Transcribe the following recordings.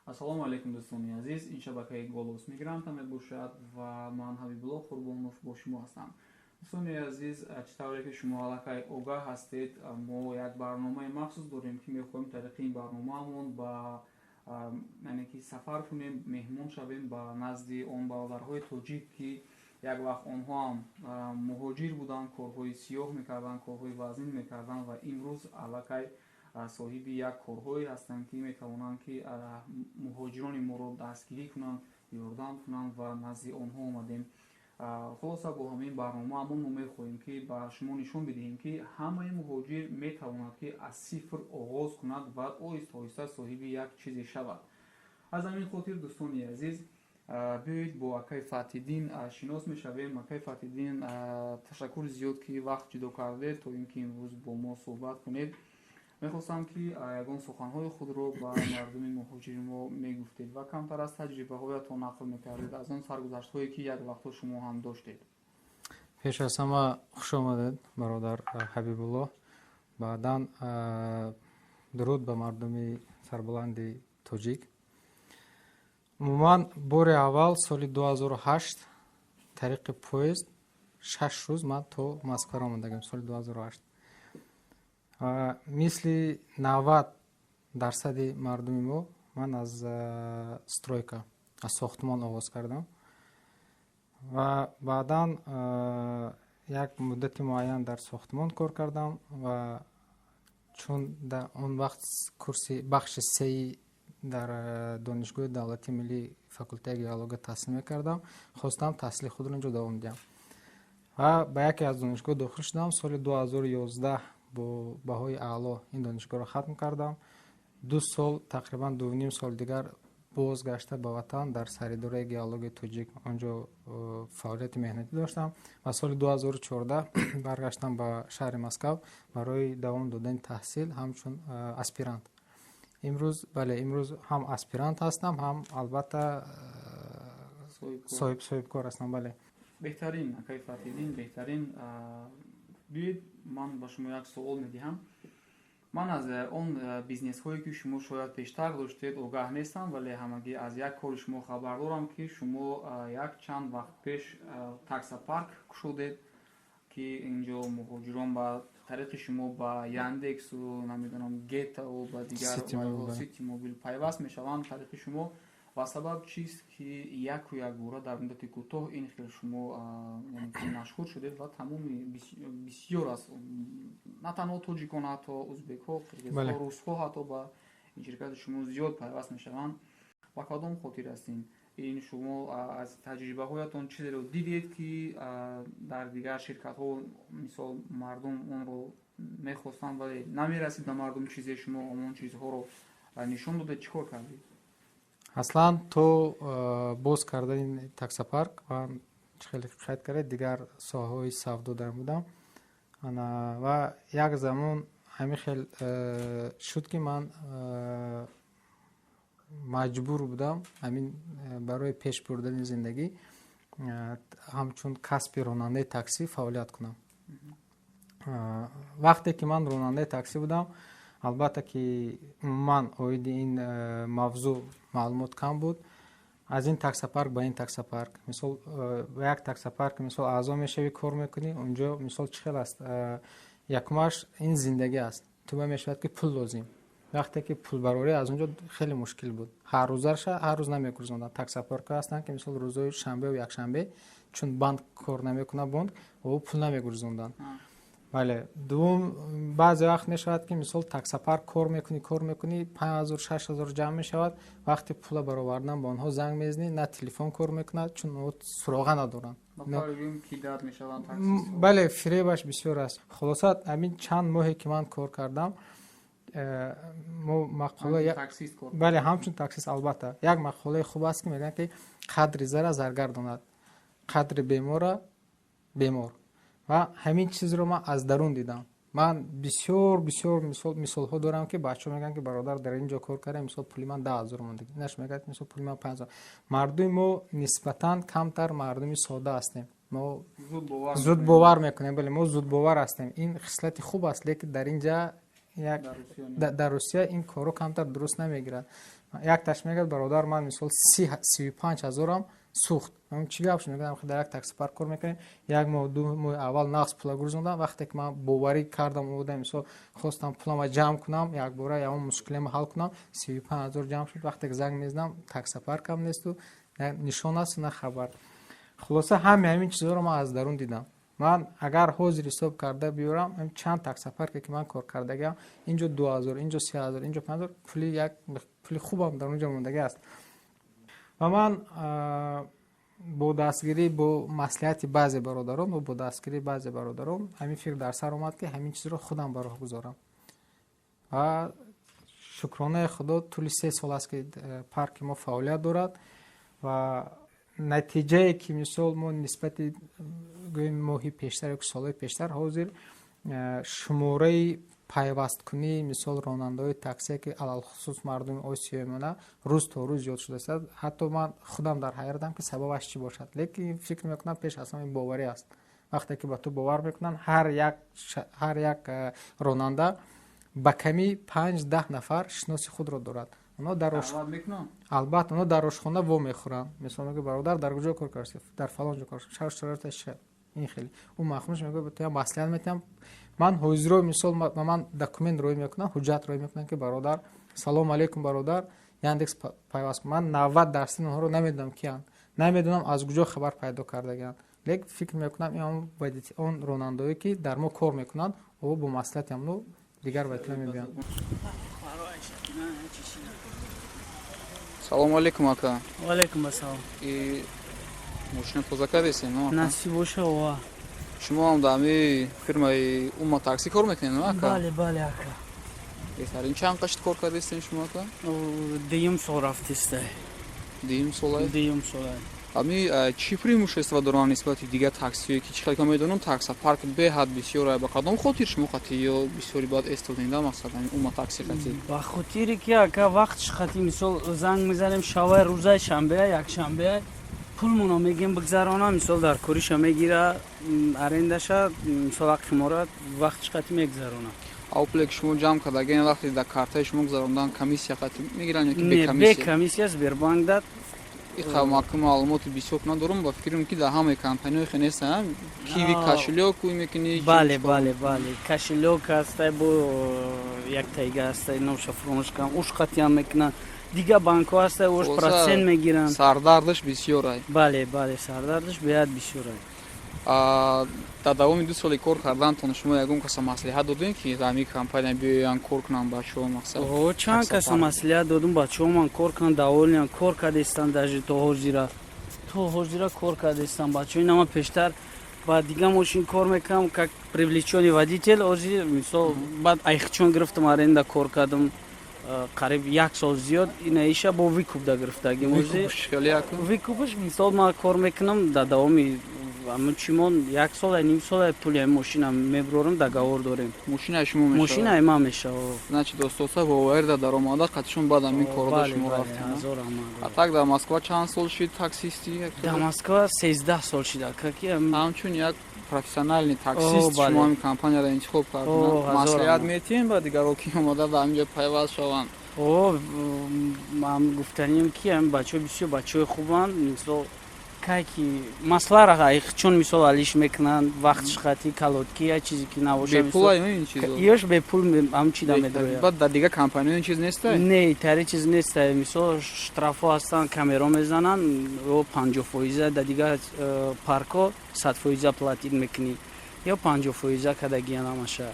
Ассалому алейкум дӯстони азиз, ин шабакаи Голос Мигранта мебошад ва ман Ҳабибулло Қурбонов бо шумо ҳастам. Дӯстони азиз, чӣ тавре ки шумо аллакай огаҳ ҳастед, мо як барномаи махсус дорем ки мехоҳем тариқи ин барномаамон ба яъне ки сафар кунем, меҳмон шавем ба назди он бародарҳои тоҷик ки як вақт онҳо ҳам муҳоҷир буданд, корҳои сиёҳ мекарданд, корҳои вазнин мекарданд ва имрӯз аллакай соҳиби як корҳое ҳастанд ки метавонанд ки муҳоҷирони моро дастгирӣ кунанд, ёрдам кунанд ва назди онҳо омадем. Хулоса бо ҳамин барномаамон мо мехоҳем ки ба шумо нишон бидиҳем ки ҳамаи муҳоҷир метавонад ки аз сифр оғоз кунад ва оҳиста оҳиста соҳиби як чизе шавад. Аз ҳамин хотир дӯстони азиз, биёед бо акай Фатҳиддин шинос мешавем. Акай Фатҳиддин, ташаккури зиёд ки вақт ҷудо кардед то ин ки имрӯз бо мо суҳбат кунед. мехостам ки ягон суханҳои худро ба мардуми муҳоҷири мо мегуфтед ва камтар аз таҷрибаҳоятон нақл мекардед аз он саргузаштҳое ки як вақтҳо шумо ҳам доштед. пеш аз ҳама хуш омадед бародар Ҳабибулло. баъдан дуруд ба мардуми сарбуланди тоҷик. умуман бори аввал соли 2008 тариқи поезд 6 рӯз ман то Москва омадагам. соли 2008 мисли 90% мардуми мо ман аз стройка, аз сохтмон оғоз кардам ва баъдан як муддати муайян дар сохтмон кор кардам ва чун дар он вақт курси бахши сеи дар донишгоҳи давлати миллии факултаи геология таҳсил мекардам. хостам таҳсили худро инҷо давом диҳам ва ба яке аз донишгоҳ дохил шудам. соли 2011 бо баҳои аъло ин донишгоҳро хатм кардам. 2 сол, тақрибан 2.5 сол дигар бозгашта ба ватан дар саридораи геологияи тоҷик онҷо фаъолияти меҳнатӣ доштам ва соли 2014 баргаштам ба шаҳри Москав барои давом додани таҳсил ҳамчун аспирант. имрӯз ҳам аспирант ҳастам, ҳам албатта соҳибкор ҳастам. бале. беҳтарин, акай Фатҳиддин, беҳтарин. биёед ман ба шумо як суол медиҳам. ман аз он бизнесҳое ки шумо шояд пештар доштед огаҳ нестам, вале ҳамагӣ аз як кори шумо хабар дорам ки шумо як чанд вақт пеш таксопарк кушодед ки инҷо муҳоҷирон ба тариқи шумо ба Яндексу, намедонам Гетау, ба дигар Ситимобил пайваст мешаванд тариқи шумо. ва сабаб чист ки яку якбора дар муддати кӯтоҳ ин хел шумо машҳур шудед ва тамоми бисёр аз на танҳо тоҷикон, ҳатто ӯзбекҳо, қиргизҳо, русҳо ҳатто ба ин ширкати шумо зиёд пайваст мешаванд. ба кадом хотир ҳастин? ин шумо аз таҷрибаҳоятон чизеро дидед ки дар дигар ширкатҳо мисол мардум онро мехостанд вале намерасид ба мардум чизе, шумо омон чизҳоро нишон додед? чӣ кор кардед? аслан то боз кардани таксопарк ман хеле қайд кард дигар соҳаҳои савдо дар будам ва як замон ҳамин хел шуд ки ман маҷбур будам ҳамин барои пеш бурдани зиндагӣ ҳамчун касби ронандаи таксӣ фаъолият кунам. вақте ки ман ронандаи таксӣ будам, албатта ки умуман оиди ин мавзӯъ маълумот кам буд. аз ин таксопарк ба ин таксопарк, мисол ба як таксопарк мисол аъзо мешавӣ, кор мекунӣ, онҷо мисол чӣ хел аст, якумаш ин зиндагӣ аст, ту ба мешавад ки пул лозим. вақте ки пулбарорӣ аз онҷо хеле мушкил буд. ҳар рӯз намегурзонданд. таксопаркҳо ҳастанд ки мисол рӯзои шанбе ва якшанбе чун банк кор намекунад, банк пул намегурзонданд. бале. дуввум, баъзе вақт мешавад ки мисол таксопарк кор мекунӣ 5000-6000 ҷамъ мешавад. вақти пула баровардан ба онҳо занг мезанӣ, на телефон кор мекунад, чун суроға надоранд. бале, фиребаш бисёр аст. хулоса ҳамин чанд моҳе ки ман кор кардам, бале, ҳамчун таксист. албатта як мақолаи хуб аст ки мегӯянд ки қадри зара зар гардонад, қадри бемора бемор. ва ҳамин чизро ман аз дарун дидам. ман бисёр мисолҳо дорам ки бачаҳо мегӯянд ки бародар дар ин ҷо кор кардам, мисол пули ман 10,000 мондагӣ, инаш мегӯяд мисол пули ман 5000. мардуми мо нисбатан камтар мардуми сода ҳастем. мо зуд бовар мекунем. бале, мо зуд бовар ҳастем. ин хислати хуб аст, лекин дар ин ҷа дар Русия ин коро камтар дуруст намегирад. якташ мегӯяд бародар ман мисол 35 000 сӯхт. Чӣ гап шуд? Мегӯям дар як таксипарк кор мекунем, як моҳ ду моҳи аввал нағз пула гузондам. Вақте ки ман боварӣ кардам овардам, мисол хостам пулама ҷамъ кунам, якбора явон мушкилиам ҳал кунам, 35 000 ҷамъ шуд. Вақте ки занг мезанам, таксипаркам несту, нишон асту на хабар. хулоса ҳамин чизҳоро ман аз дарун дидам. ман агар ҳозир ҳисоб карда биёрам, чанд таксипарке ки ман кор кардагиам, инҷо 2000, инҷо 3000, инҷо 5000, пули хубам дар онҷо мондаги аст. ва ман бо дастгирӣ бо маслиҳати баъзе бародарон ва бо дастгирии баъзе бародарон ҳамин фикр дар сар омад, ки ҳамин чизро худам ба роҳ гузорам. ва шукронаи худо, тӯли 3 сол аст ки парки мо фаъолият дорад ва натиҷае ки мисол мо нисбати гӯем моҳи пештар ё солҳои пештар ҳозир шумораи пайвасткунии мисол ронандаҳои таксие ки алалхусус мардуми осиё меона рӯз то рӯз зиёд шудааст. ҳатто ман худам дар ҳайратам, ки сабабаш чӣ бошад. лекин фикр мекунам пеш аз ҳама боварӣ аст. вақте ки ба ту бовар мекунанд, ҳар як ронанда ба камӣ 5-10 нафар шиноси худро дорад. албатта оно дар ошхона во мехӯранд. мисол мегӯ бародар дар куҷо кор кардӣ? Дар фалон ҷо кор кардам. Шарта ин хеле ӯ махмуш мегӯ то я маслиҳат метиҳам. ман ҳозиро мисол ба ман документ роӣ мекунам, ҳуҷҷат роӣ мекунам, ки бародар салом алейкум бародар, Яндекс пайваст. ман 90% онҳоро намедонам киянд, намедонам аз куҷо хабар пайдо кардагианд. лек фикр мекунам он ронандаое ки дар мо кор мекунанд, бо маслиҳати амно дигар ватила мебиёнд. салому алейкум ака. Валейкум ассалом. мошина тозака дестем, но Насиб боша ва. шумо ҳам дар ҳамин фирмаи Умма такси кор мекунед, но ака? Бале, бале ака. беҳтарин. чанд қашт кор кардестем шумо ака? Дуюм сол рафтистай. Дуюм сол? Дуюм сол. ҳамин чӣ преимущества доранд нисбати дигар таксиҳое, ки чӣ хеле медонам таксопарк беҳад бисёр ба кадом хотир шумо қати ё бисёри баъд эстоданда масалан Умма такси қати? Ба хотире ки ака вақтш қати мисол занг мезанем шаваи рӯзаи шанбе, якшанбе пулмоно мегем бигзаронам, мисол дар кориша мегира арендаша, мисол вақти мора вақтш қати мегзаронам. Ауплек шумо ҷамъ кардаген вақте дар картаи шумо гузарондан комиссия қати мегиранд ё ки Не, бе комиссия Сбербанк дад. маълумоти бисёр надорам, ба фикрам ки дар ҳамаи компаниҳои хеле нестанд. Киви кошелёк мекунӣ? Бале, кошелёк аст, бо як тайга аст, ноша фромош кам, уш қати ҳам мекунанд. Дига банкҳо аст, уш процент мегиранд. Сардардаш бисёр ай. Бале, сардардаш беҳад бисёр ай. дар давоми 2 соли кор кардантон шумо ягон каса маслиҳат додем ки дар ҳамин компания биёянд кор кунанд бачаҳо мақсад? Чанд каса маслиҳат додум бачаҳо ман кор кунанд, даволиям кор кардестанд, даже то ҳозира кор кардестанд бачаҳо. Ин ҳама пештар ба дига мошин кор мекунам, как привлечённый водитель. ҳозир мисол баъд айхчон гирифтам, аренда кор кардам қариб 1 сол зиёд. Ина иша бо викуп да гирифтагим. викупш мисол ман кор мекунам дар давоми чимон 1 сол 1.5 сол пули мошина мебурорам, договор дорем. Мошинаи шумо мешавад? Мошинаи ман мешавад. Значи достоса боварӣ дар даромада қатишон баъд ҳамин корода шумо рафтем. А так дар Москва чанд сол шуд таксисти? Дар Москва 13 сол шуд ака. ҳамчун як профессиональный таксист шумо ҳамин компанияро интихоб кардед. маслиҳат метиҳем ба дигаро ки омода дар ҳамин ҷо пайваст шаванд? ман гуфтанием ки ҳамин бачаҳо бисёр бачаҳои хубанд. мисол кайки маслара айхчон мисол алиш мекунанд, вақтш қати калотки я чизе ки набошад. Бепула ин чизо? ёш бепул ҳамчида медояд. баъд дар дига компанияҳо ин чиз неста? Не, тари чиз неста. мисол штрафҳо ҳастанд, камеро мезананд, 50% дар дига паркҳо 100% платит мекунӣ ё 50% кадагиан ҳамаша.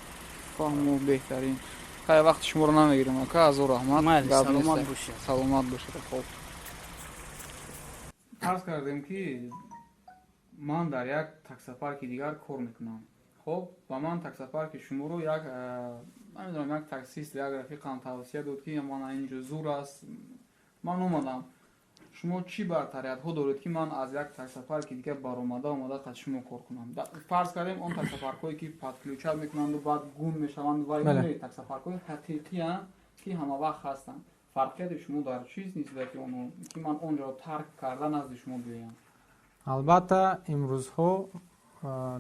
фаҳмо беҳтарин. хай вақти шуморо намегирам ака, азор раҳмат. саломат бошед. хоб арз кардем ки ман дар як таксопарки дигар кор мекунам. хоб ба ман таксопарки шуморо намедонам як таксист як рафиқам тавсия дод ки ман инҷо зур аст. ман омадам. шумо чӣ бартариятҳо доред ки ман аз як таксопарки дигар баромада қати шумо кор кунам? фарз кардем он таксопаркҳое ки подключат мекунанду баъд гум мешаванд ва ин таксопаркҳои ҳақиқиянд ки ҳамавақт ҳастанд. фарқияти шумо дар чист нисбати онҳо ки ман онҷо тарк карда назди шумо биёям? албатта имрӯзҳо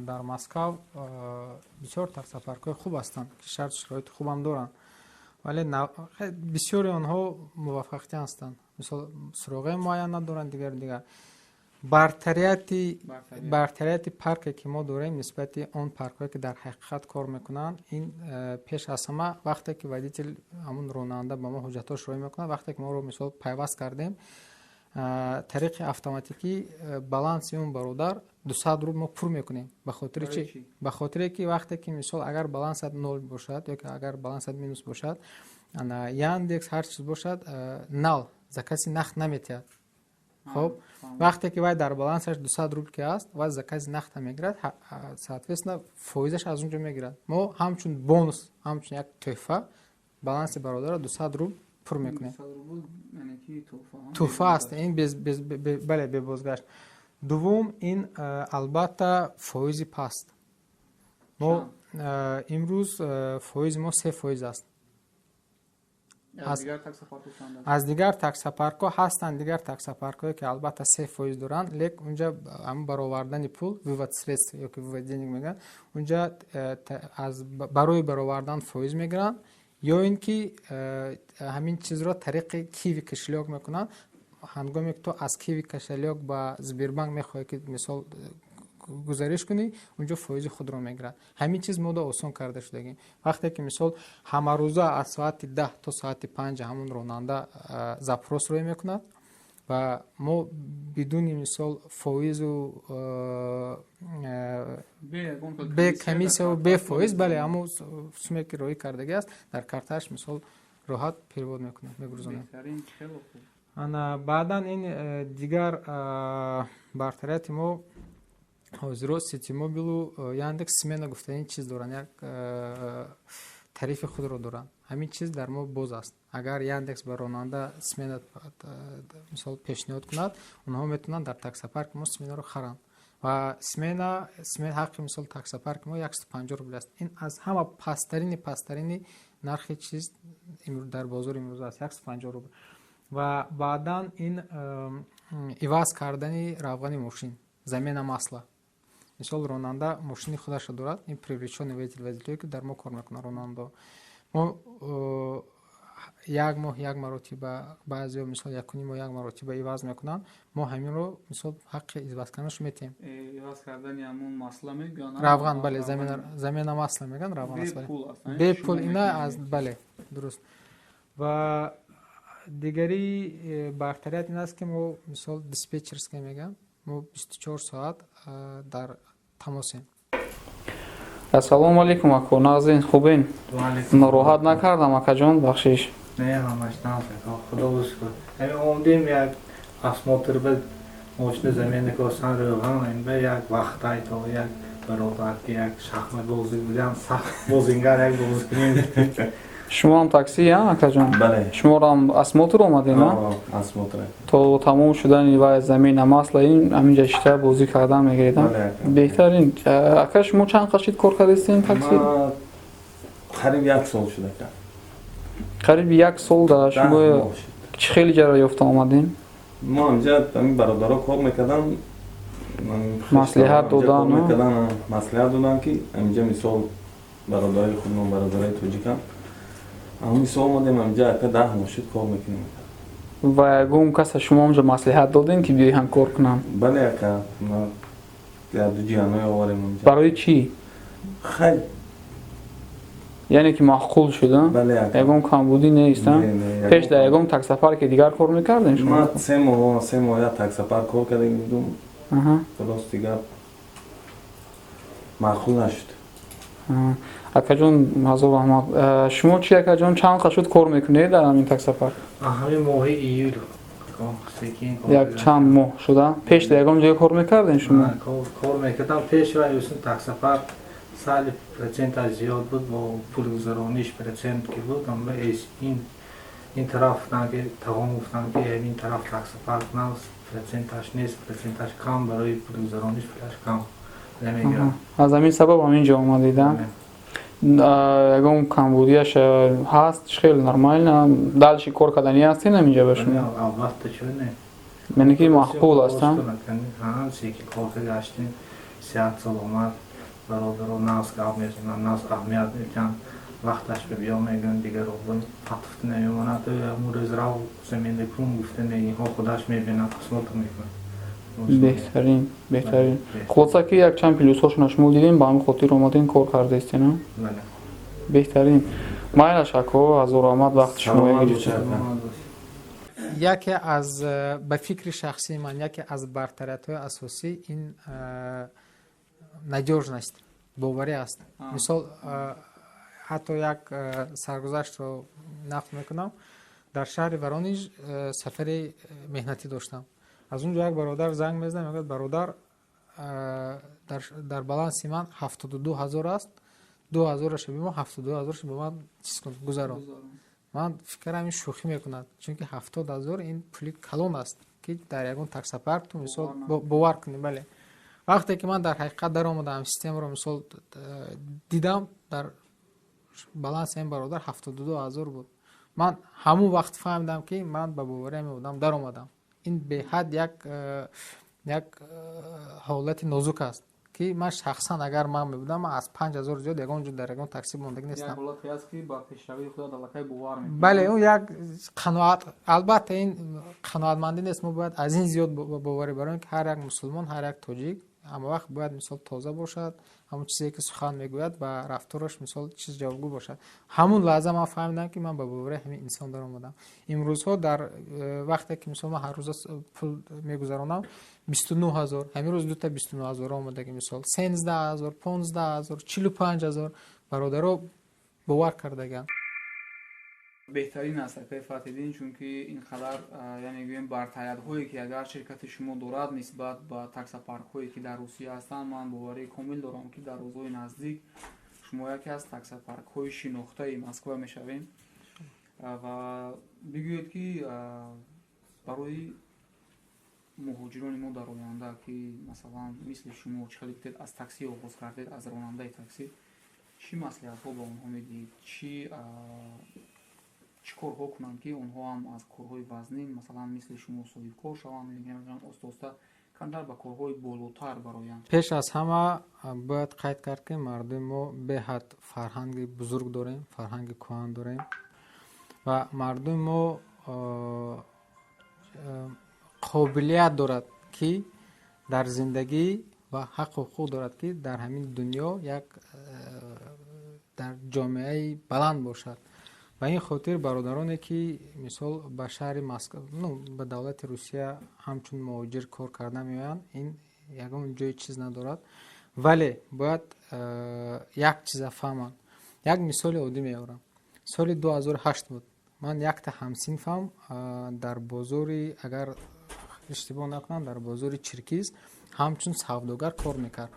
дар Москав бисёр таксопаркҳои хуб ҳастанд ки шарту шароити хубам доранд. вале бисёри онҳо муваффақият ҳастанд. Мисол суроғи муайян надоранд, дигар бартарияти парке ки мо дорем нисбати он паркҳое ки дар ҳақиқат кор мекунанд, ин пеш аз ҳама вақте ки водител ҳамун ронанда ба мо ҳуҷҷатҳош рӯй мекунад, вақте ки моро мисол пайваст кардем, тариқи автоматикӣ баланси он бародар 200 рубл мо пур мекунем. Ба хотири чӣ? Ба хотире ки вақте ки мисол агар балансат 0 бошад ё ки агар балансат минус бошад, Яндекс ҳар чиз бошад, нал за каси нақд наметиҳад. хоб вақте ки вай дар балансаш 200 рубл ки аст, вай за каси нақд мегирад, соответственно фоизаш аз унҷо мегирад. Мо ҳамчун бонус, ҳамчун як тӯҳфа баланси бародара 200 рубл пур мекунем. Тӯҳфа аст, ин бале бебозгашт. Дуввум, ин албатта фоизи паст. Мо имрӯз фоизи мо 3% аст. Аз дигар таксопаркҳо ҳастанд, дигар таксопаркҳое ки албатта 3% доранд, лек унҷа баровардани пул, вывод средств ёки вывод денег мегӯянд, унҷа барои баровардан фоиз мегиранд, ё ин ки ҳамин чизро тариқи киви кошелёк мекунанд. ҳангоме ки ту аз киви кошелёк ба Сбербанк мехоҳӣ ки мисол гузариш кунӣ, унҷо фоизи худро мегирад. Ҳамин чиз мода осон карда шудагим. Вақте ки мисол ҳамарӯза аз соати 10 то соати 5 ҳамун ронанда запрос рӯй мекунад ва мо бидуни мисол фоизу бе комиссияу бе фоиз, бале ҳамун суме ки роӣ кардагӣ аст, дар картааш мисол роҳат перевод мекунад, мегурзонад. Баъдан ин дигар бартарияти мо ҳозиро Ситимобилу Яндекс смена гуфтанин чиз доранд, як тарифи худро доранд. Ҳамин чиз дар мо боз аст. Агар Яндекс ба ронанда смена мисол пешниҳод кунад, онҳо метавонанд дар таксопарки мо сменаро харанд. Ва смена ҳаққи мисол таксопарки мо 150 рубл аст. Ин аз ҳама пасттарини нархи чиз дар бозори имрӯз аст, 150 рубл. Ва баъдан ин иваз кардани равғани мошин, замена масла. Мисол ронанда мошини худашро дорад, ин привлечённый водитель ки дар мо кор мекунад ронанда. Мо як моҳ як маротиба, баъзеҳо мисол якуним моҳ як маротиба иваз мекунанд. Мо ҳаминро мисол ҳаққи иваз карданаш метем. Иваз кардани ҳамун масла мегӯянд. Равған, бале, замена масла мегӯянд, равған аст. Бе пул ина аз, бале, дуруст. Ва дигари бартарият ин аст ки мо мисол диспетчерска мегӯям, мо 24 соат дар тамосем. Ассалому алайкум ако, назрин хубин? Нароҳат накардам акаҷон, бахшиш. Не, ҳамаш назрин, худо бушкур. Ҳамин омдем як осмотр бил мошини замени косан рӯған, ин ба як вақтай то як бародар ки як шахмат бозӣ будам, сахт бозингар як бозӣ кунем. Шумо ҳам такси я акаҷон? Бале. Шуморо ҳам осмотр омадем, а? Осмотр. То тамом шудани ва замина масла ин ҳаминҷа шита бозӣ кардан мегиред, а? Беҳтарин. Ака шумо чанд қашид кор кардестин такси? Қариб 1 сол шуда ка. Қариб 1 сол да шумо чӣ хеле ҷара ёфта омадин? Мо ҳамҷа ҳамин бародаро кор мекардам. Маслиҳат додан, маслиҳат додан ки ҳамҷа мисол бародари худмон бародари тоҷикам мисол модем ҳамҷа ака 10 моҳ шуд кор мекунем. Ва ягон каса шумо ҳамҷа маслиҳат додин ки биёи ҳам кор кунам? Бале ака, як ду ҷиҳанои оварем ҳамҷа. Барои чӣ? Хай. Яъне ки маъқул шуда? Бале ака. Ягон камбудӣ нест, а? Пеш дар ягон таксопарки дигар кор мекардин шумо? Ман 3 моҳ як таксопарк кор кардем будум. Хулос дигар маъқул нашуд. Акаҷон мазур раҳмат. Шумо чӣ акаҷон чанд қашуд кор мекунед дар ҳамин таксопарк? Ҳамин моҳи июл. Як чанд моҳ шуда? Пеш дар ягон ҷоя кор мекардин шумо? Кор мекардам. Пеш ва юсин таксопарк сали проценташ зиёд буд, бо пулгузарониш процент ки буд, аммо ин тараф наги тавон гуфтам ки ҳамин тараф таксопарк нас проценташ нест, проценташ кам, барои пулгузарониш пулаш кам намегирам. Аз ҳамин сабаб ҳамин ҷо омадида? Ягон камбудияш ҳаст, хеле нормально. Дальше кор кардани ҳастин ҳаминҷа ба шумо? Албатта, чӯ не. Яъне ки маъқул аст, а? Секи корка гаштем, 3 сол омад, бародаро нас аҳамият метиҳанд. وقتش به بیا میگن دیگه رو بون عطف نمیماند امور از راو زمین کون گفته نه اینها خودش میبینن قسمت میکنه بهترین خلاصه که یک چند پلیوساشون شما دیدین با همین خاطر اومدین کار کرده استین ها بله بهترین مایل شکو از آمد وقت شما یکی از به فکر شخصی من یکی از برتری‌های اساسی این نجور نیست باوری است مثال حتی یک سرگذشت رو نقل میکنم در شهر ورونیژ سفر مهنتی داشتم از اونجا یک برادر زنگ میزنم میگه برادر در بالانس من 72000 است 2000ش به ما 72000ش به من چیز کن گذارم من فکرم این شوخی میکند چون که 70000 این پول کلان است که در یگان تاکسی پارک تو مثال باور کنی بله وقتی که من در حقیقت در آمدم سیستم رو مثال دیدم در بالانس این برادر 72000 بود من همون وقت فهمیدم که من به باوری میبودم در آمدم این به حد یک حالت نازک است که من شخصا اگر من میبودم من از 5000 زیاد یگان در یگان تاکسی موندگی نیستم یک حالتی است که با پیشروی خدا دلکای باور میکنه بله اون یک قناعت البته این قناعتمندی نیست ما باید از این زیاد باوری بریم که هر یک مسلمان هر یک تاجیک اما وقت باید مثال تازه باشد همون چیزی که سخن میگوید و رفتارش مثال چیز جوابگو باشد همون لحظه من فهمیدم که من به باوری همین انسان دارم اومدم امروزها در وقتی که مثلا من هر روز پول میگذرونم 29000 همین روز دو تا 29000 اومده که مثال 13000 15000 45000 برادرها باور کردگان بهترین است که فاتیدین چون که این خبر یعنی گویم برتریت هایی که اگر شرکت شما دارد نسبت به تاکسی پارک هایی که در روسیه هستند من باوری کامل دارم که در روزهای نزدیک شما یکی از تاکسی پارک های شناخته مسکو میشویم و بگویید که برای مهاجران ما در آینده که مثلا مثل شما چلیتید از تاکسی آغاز کردید از راننده تاکسی چی مصلحت ها با اونها میدید چی کارها کنند که اونها هم از کارهای وزنین مثلا مثل شما صاحب کار شوند میگن استاد کمتر به کارهای بالاتر براین پیش از همه باید قید کرد که مردم ما به حد فرهنگ بزرگ داریم فرهنگ کهن داریم و مردم ما قابلیت دارد که در زندگی و حق و حقوق دارد که در همین دنیا یک در جامعه بلند باشد و این خاطر برادرانی که مثال به شهر مسکو به دولت روسیه همچون مهاجر کار کرده میآیند این یگان جای چیز ندارد ولی باید یک چیز فهمند یک مثال عادی میارم سال 2008 بود من یک تا همسنفم در بازاری اگر اشتباه نکنم در بازار چرکیز همچون سوداگر کار میکرد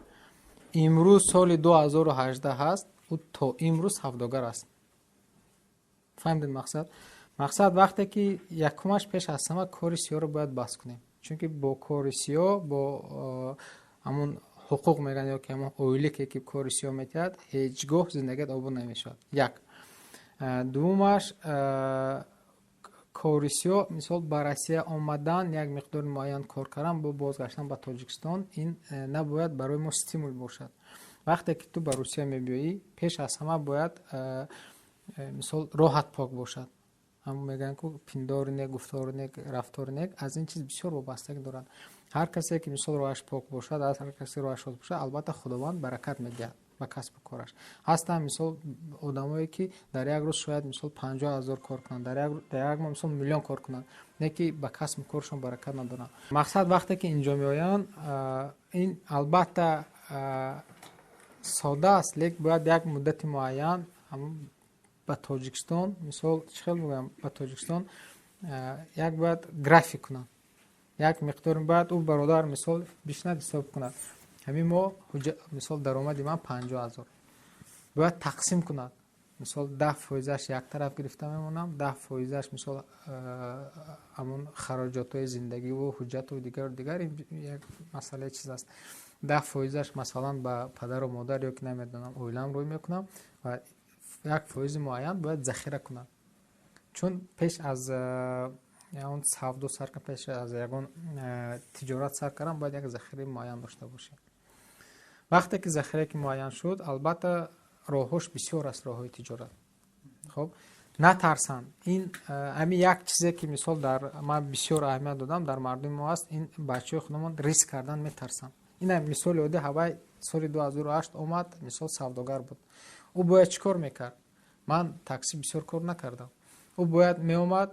امروز سال 2018 هست او تا امروز سوداگر است فهمیدین مقصد وقتی که یکمش پیش از همه کار سیاه رو باید بس کنیم چون که با کار سیاه با همون حقوق میگن یا که همون اویلی که کار سیاه میتید هیچگاه زندگیت آباد نمیشد یک دومش کار سیاه مثال با روسیه آمدن یک مقدار معین کار کردن با بازگشتن به تاجیکستان این نباید برای ما استیمول باشد وقتی که تو به روسیه میبیایی پیش از همه باید مثال راحت پاک باشد هم میگن که پندار نیک گفتار نیک رفتار نیک از این چیز بسیار وابستگی دارد هر کسی که مثال راهش پاک باشد از هر کسی راهش شاد باشد البته خداوند برکت میده به کسب کارش هستن مثال آدمایی که در یک روز شاید مثال 50000 کار کنند در یک ماه مثال میلیون کار کنند نه که به کسب کارشون برکت ندارن مقصد وقتی که اینجا میآیند این البته ساده است لیک باید یک مدت معین به تاجیکستان مثال چخیل بگم به تاجیکستان یک باید گرافیک کنند یک مقدار باید او برادر مثال بیشتر حساب کند همین ما مثال درآمد من 50000 باید تقسیم کند مثال 10%ش یک طرف گرفته میمونم 10%ش مثال همون خراجات های زندگی و حجت و دیگر یک مسئله چیز است 10%ش مثلا به پدر و مادر یا که نمیدونم اویلم روی میکنم و 1% معین باید ذخیره کنم چون پیش از اون سودو سر که پیش از یگان تجارت سر کردن باید یک ذخیره معین داشته باشه وقتی که ذخیره که معین شد البته роҳҳош бисёр аст, роҳҳои тиҷорат. хоб натарсан. Ин ҳамин як чизе ки мисол дар ман бисёр аҳамият додам дар мардуми мо аст. Ин бачаҳои худамон риск кардан метарсанд. Ина мисоли оддӣ ҳавай соли 2008 омад, мисол савдогар буд. Ӯ бояд чӣ кор мекард? Ман такси бисёр кор накардам. Ӯ бояд меомад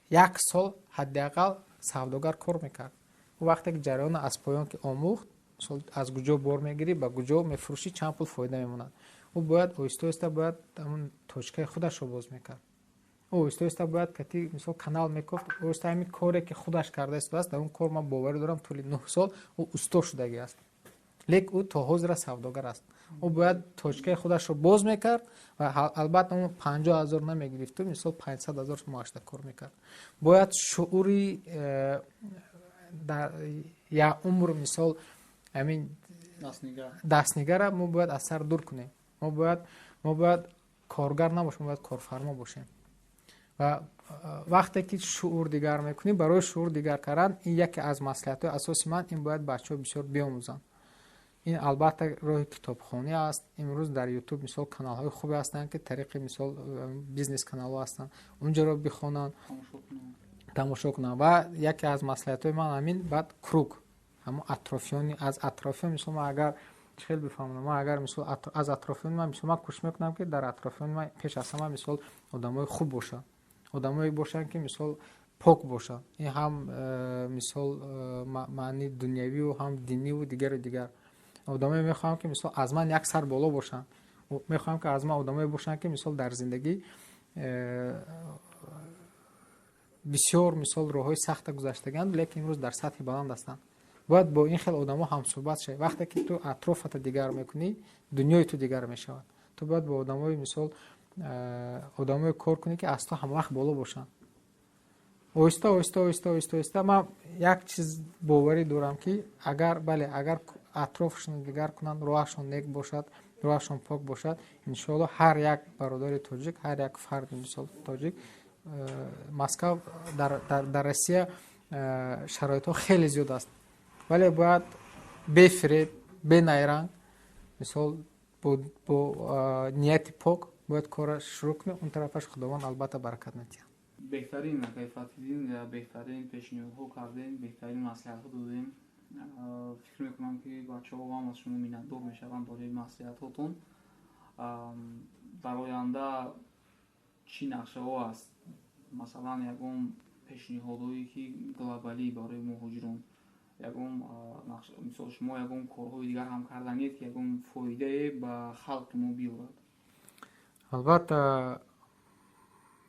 як сол ҳаддиақал савдогар кор мекард. ӯ вақте ки ҷараёна аз поён ки омӯхт, мисол аз куҷо бор мегирӣ, ба куҷо мефурӯшӣ, чанд пул фоида мемонад. ӯ бояд оҳиста оҳиста бояд ҳамн точкаи худашро боз мекард. ӯ оҳиста оҳиста бояд кати мисол канал мекофт, оҳиста ҳамин коре ки худаш карда истодааст, дар он кор ман боварӣ дорам тӯли 9 сол ӯ усто шудагиаст. Лек ӯ то ҳозира савдогар аст. ӯ бояд точкаи худашро боз мекард ва албатта он 50,000 намегирифту, мисол 500,000 моашда кор мекард. Бояд шуури я умр мисол ҳамин дастнигара мо бояд аз сар дур кунем. Мо бояд коргар набошем, мо бояд корфармо бошем. Ва вақте ки шуур дигар мекунем, барои шуур дигар кардан ин яке аз маслиҳатҳои асоси ман, ин бояд бачаҳо бисёр биомӯзанд. ин албатта роҳи китобхонӣ аст. Имрӯз дар YouTube мисол каналҳои хубе ҳастанд ки тариқи мисол бизнес каналҳо ҳастанд, онҷаро бихонанд, тамошо кунанд. Ва яке аз маслиҳатҳои ман ҳамин баъд круг ҳамон атрофиёни аз атрофиён мисол ман агар хел бифаҳмонам, ман агар мисол аз атрофиёни ман мисол ман кӯшиш мекунам ки дар атрофиёни ман пеш аз ҳама мисол одамои хуб бошанд, одамое бошанд ки мисол пок бошанд. ин ҳам мисол маънии дунявиву ҳам диниву дигару дигар. одамое мехоҳам ки мисол аз ман як сар боло бошанд. мехоҳам ки аз ман одамое бошанд ки мисол дар зиндагӣ бисёр мисол роҳҳои сахта гузаштаганд, лекин имрӯз дар сатҳи баланд ҳастанд. бояд бо ин хел одамо ҳамсӯҳбат шавӣ. вақте ки ту атрофата дигар мекунӣ, дунёи ту дигар мешавад. ту бояд бо одамои мисол одамое кор кунӣ ки аз ту ҳамвақт боло бошанд. оҳиста оҳиста оҳиста оҳиста оҳиста ман як чиз боварӣ дорам ки агар атрофашон дигар кунанд, роҳашон нек бошад, роҳашон пок бошад, иншоалло ҳар як бародари тоҷик, ҳар як фарди мисол тоҷик, Москав дар Россия шароитҳо хеле зиёд аст, вале бояд бефиреб, бенайранг, мисол бо нияти пок бояд кора шурӯъ кунем, он тарафаш худованд албатта баракат медиҳад. беҳтарин кайфият дидин, беҳтарин пешниҳодҳо кардем, беҳтарин маслиҳатҳо додем. фикр мекунам ки бачаҳо ҳам аз шумо миннатдор мешаванд барои маслиҳатҳотон. дар оянда чӣ нақшаҳо аст? масалан ягон пешниҳодҳое ки глобалӣ барои муҳоҷирон, ягон мисол шумо ягон корҳои дигар ҳам карданед ки ягон фоидае ба халқи мо биёрад? албатта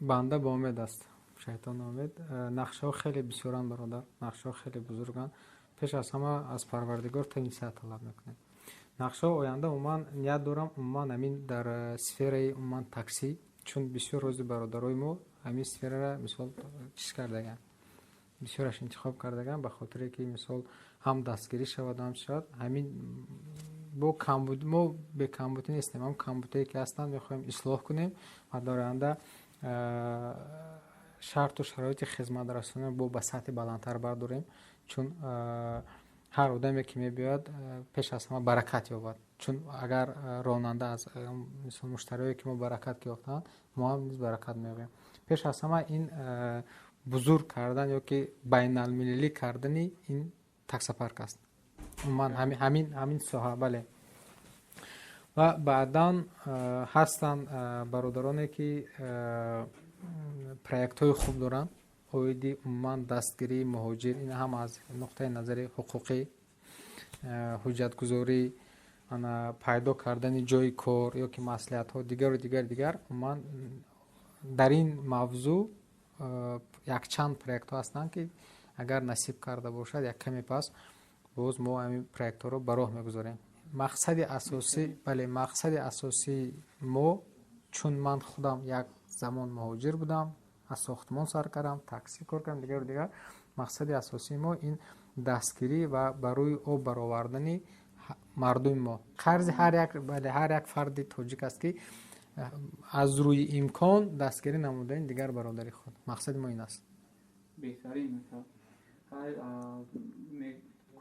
банда ба умед аст, шайтон умед. нақшаҳо хеле бисёранд бародар, нақшаҳо хеле бузурганд. пеш аз ҳама аз парвардигор таъмисат талаб мекунем. нақшаҳо оянда умуман ният дорам, умуман ҳамин дар сфераи умуман таксӣ, чун бисёр рӯзи бародарои мо ҳамин сферара мисол чиз кардаган, бисёраш интихоб кардаган, ба хотире ки мисол ҳам дастгирӣ шавад, ҳам шавад. ҳамин мо бекамбудӣ нестем, ҳам камбудие ки ҳастанд мехоҳем ислоҳ кунем ва дар оянда шарту шароити хизматрасонӣ бо ба сатҳи баландтар бардорем, чун ҳар одаме ки мебиёяд пеш аз ҳама баракат ёбад. чун агар ронанда аз мисол муштариое ки мо баракат ёфтанд, мо ҳам низ баракат меёбем. пеш аз ҳама ин бузург кардан ёки байналмилалӣ кардани ин таксопарк аст. умуман ҳамин соҳа. бале. ва баъдан ҳастанд бародароне ки проектҳои хуб доранд, оиди умуман дастгирии муҳоҷир, ин ҳам аз нуқтаи назари ҳуқуқӣ, ҳуҷҷатгузорӣ, пайдо кардани ҷойи кор ёки маслиҳатҳо дигару дигар. умуман дар ин мавзӯъ якчанд проектҳо ҳастанд ки агар насиб карда бошад як каме пас, боз мо ҳамин проектҳоро ба роҳ мегузорем. мақсади асосии мо, чун ман худам як замон муҳоҷир будам, аз сохтмон сар кардам, таксӣ кор кардам, дигару дигар. мақсади асосии мо ин дастгирӣ ва ба рӯи об баровардани мардуми мо. қарзи ҳар як фарди тоҷик аст ки аз рӯи имкон дастгирӣ намудани дигар бародари худ. мақсади мо ин аст. беҳтарин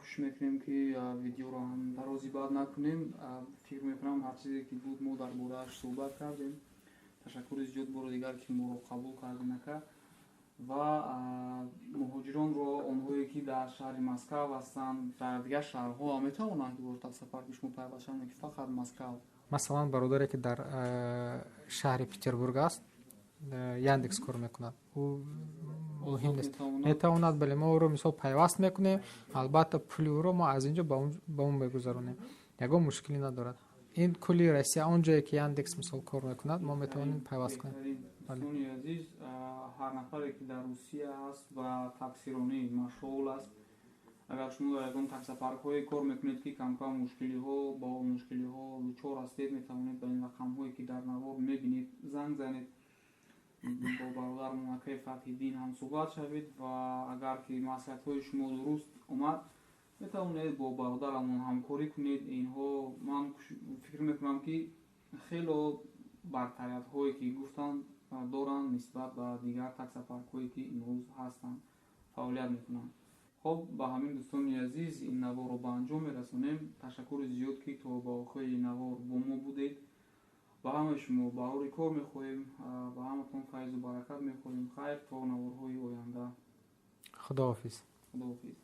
кӯшиш мекунем ки видеоро ҳам дарози баъд накунем. Фикр мекунам ҳар чизе ки буд мо дар борааш суҳбат кардем. Ташаккури зиёд бори дигар ки моро қабул кардем ака. Ва муҳоҷиронро, онҳое ки дар шаҳри Москав ҳастанд, дар дигар шаҳрҳо ҳам метавонанд ки бо таксафар ки шумо пайваст шаванд, ки фақат Москав? масалан бародаре ки дар шаҳри Петербург аст, Яндекс кор мекунад, ӯ муҳим нест, метавонад, бале мо ӯро мисол пайваст мекунем, албатта пули ӯро мо аз инҷо ба он мегузаронем, ягон мушкилӣ надорад. Ин кулли Россия, он ҷое ки Яндекс мисол кор мекунад, мо метавонем пайваст кунем. Дӯстони азиз, ҳар нафаре ки дар Русия аст ва таксиронӣ машғул аст, агар шумо дар ягон таксапаркҳое кор мекунед ки камкам ба мушкилиҳо дучор ҳастед, метавонед ба ин рақамҳое ки дар навор мебинед занг занед, бо бародармон акаи Фатҳиддин ҳам суҳбат шавед ва агар ки маслиҳатҳои шумо дуруст омад, метавонед бо бародарамон ҳамкорӣ кунед. Инҳо ман фикр мекунам ки хело бартариятҳое ки гуфтанд доранд нисбат ба дигар таксапаркҳое ки имрӯз ҳастанд, фаъолият мекунанд. Хоб, ба ҳамин дӯстони азиз ин наворро ба анҷом мерасонем. Ташаккури зиёд ки то ба охири навор бо мо будед. ба ҳамаи шумо барори кор мехоҳем, ба ҳаматон файзу баракат мехоҳем. Хайр то наворҳои оянда. Худоҳофиз. Худоҳофиз.